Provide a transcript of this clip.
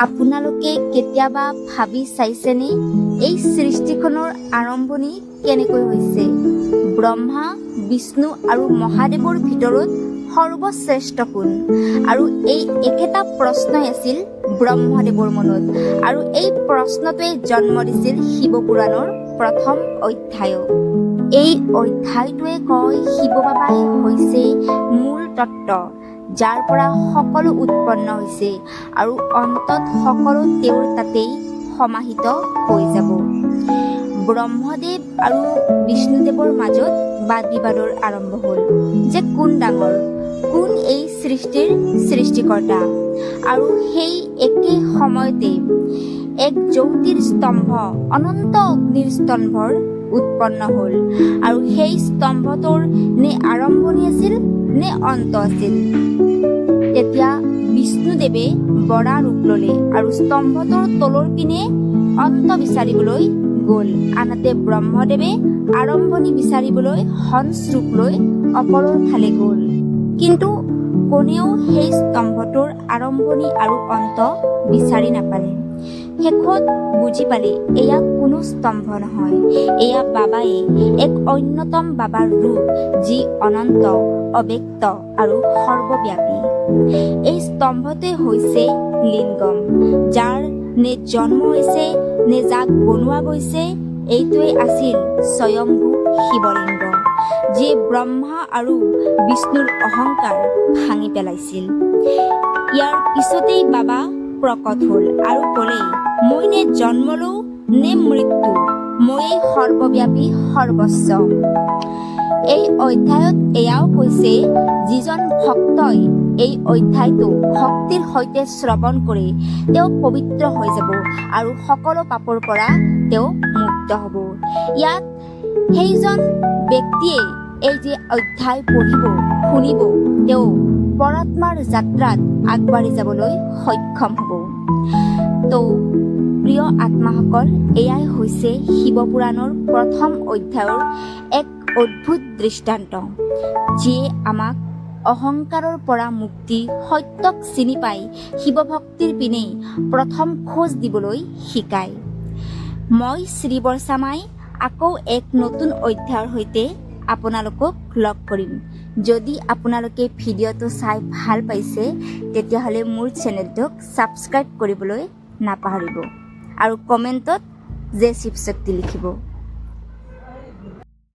আপোনালোকে কেতিয়াবা ভাবি চাইছেনে এই সৃষ্টিখনৰ আৰম্ভণি কেনেকৈ হৈছে? ব্ৰহ্মা, বিষ্ণু আৰু মহাদেৱৰ ভিতৰত সৰ্বশ্ৰেষ্ঠ কোন? আৰু এই একেটা প্ৰশ্নই আছিল ব্ৰহ্মদেৱৰ মনত, আৰু এই প্ৰশ্নটোৱে জন্ম দিছিল শিৱপুৰাণৰ প্ৰথম অধ্যায়ক। এই অধ্যায়টোৱে কয় শিৱ বাবাই হৈছে মূল তত্ত্ব, যাৰ পৰা সকলো উৎপন্ন হৈছে আৰু অন্তত সকলো তেওঁৰ তাতেই সমাহিত হৈ যাব। ব্ৰহ্মদেৱ আৰু বিষ্ণুদেৱৰ মাজত বাদ বিবাদৰ আৰম্ভ হ'ল যে কোন ডাঙৰ, কোন এই সৃষ্টিৰ সৃষ্টিকৰ্তা। আৰু সেই একে সময়তে এক জ্যোতিৰ স্তম্ভ, অনন্ত অগ্নিৰ স্তম্ভৰ উৎপন্ন হ'ল, আৰু সেই স্তম্ভটোৰ নে আৰম্ভণি আছিল নে অন্ত আছিল। তেতিয়া বিষ্ণুদেৱে বৰা ৰূপ ল'লে আৰু স্তম্ভটোৰ তলৰ পিনে অন্ত বিচাৰিবলৈ গ'ল, আনহাতে ব্ৰহ্মদেৱে আৰম্ভণি বিচাৰিবলৈ হংস ৰূপ লৈ ওপৰৰ ফালে গ'ল। কিন্তু কোনেও সেই স্তম্ভটোৰ আৰম্ভণি আৰু অন্ত বিচাৰি নাপালে। শেষত বুজি পালে এয়া কোনো স্তম্ভ নহয়, এয়া বাবায়ে, এক অন্যতম বাবাৰ ৰূপ, যি অনন্ত, অব্যক্ত আৰু সৰ্বব্যাপী। এই স্তম্ভটোৱে হৈছে লিংগম, যাৰ নে জন্ম হৈছে নে যাক বনোৱা গৈছে, এইটোৱে আছিল স্বয়ম্ভু শিৱলিংগ, যিয়ে ব্ৰহ্মা আৰু বিষ্ণুৰ অহংকাৰ ভাঙি পেলাইছিল। ইয়াৰ পিছতেই বাবা প্ৰকট হ'ল আৰু ক'লে, মই নে জন্ম লওঁ নে মৃত্যু, ময়েই সৰ্বব্যাপী সৰ্বস্ব। এই অধ্যায়ত এয়াও কৈছে, যিজন ভক্তই এই অধ্যায়টো ভক্তিৰ সৈতে শ্ৰৱণ কৰে তেওঁ পবিত্ৰ হৈ যাব আৰু সকলো পাপৰ পৰা তেওঁ মুক্ত হ'ব। ইয়াত সেইজন ব্যক্তিয়ে এই যে অধ্যায় পঢ়িব, শুনিব, তেওঁ পৰাত্মাৰ যাত্ৰাত আগবাঢ়ি যাবলৈ সক্ষম হ'ব। তো প্ৰিয় আত্মাসকল, এয়াই হৈছে শিৱপুৰাণৰ প্ৰথম অধ্যায়ৰ এক অদ্ভুত দৃষ্টান্ত, যিয়ে আমাক অহংকাৰৰ পৰা মুক্তি, সত্যক চিনি পাই শিৱভক্তিৰ পিনে প্ৰথম খোজ দিবলৈ শিকায়। মই শ্ৰী বৰ্ষামাই আকৌ এক নতুন অধ্যায়ৰ সৈতে আপোনালোকক লগ কৰিম। যদি আপোনালোকে ভিডিঅ'টো চাই ভাল পাইছে, তেতিয়াহ'লে মোৰ চেনেলটোক ছাবস্ক্ৰাইব কৰিবলৈ নাপাহৰিব আৰু কমেণ্টত জয় শিৱ শক্তি লিখিব।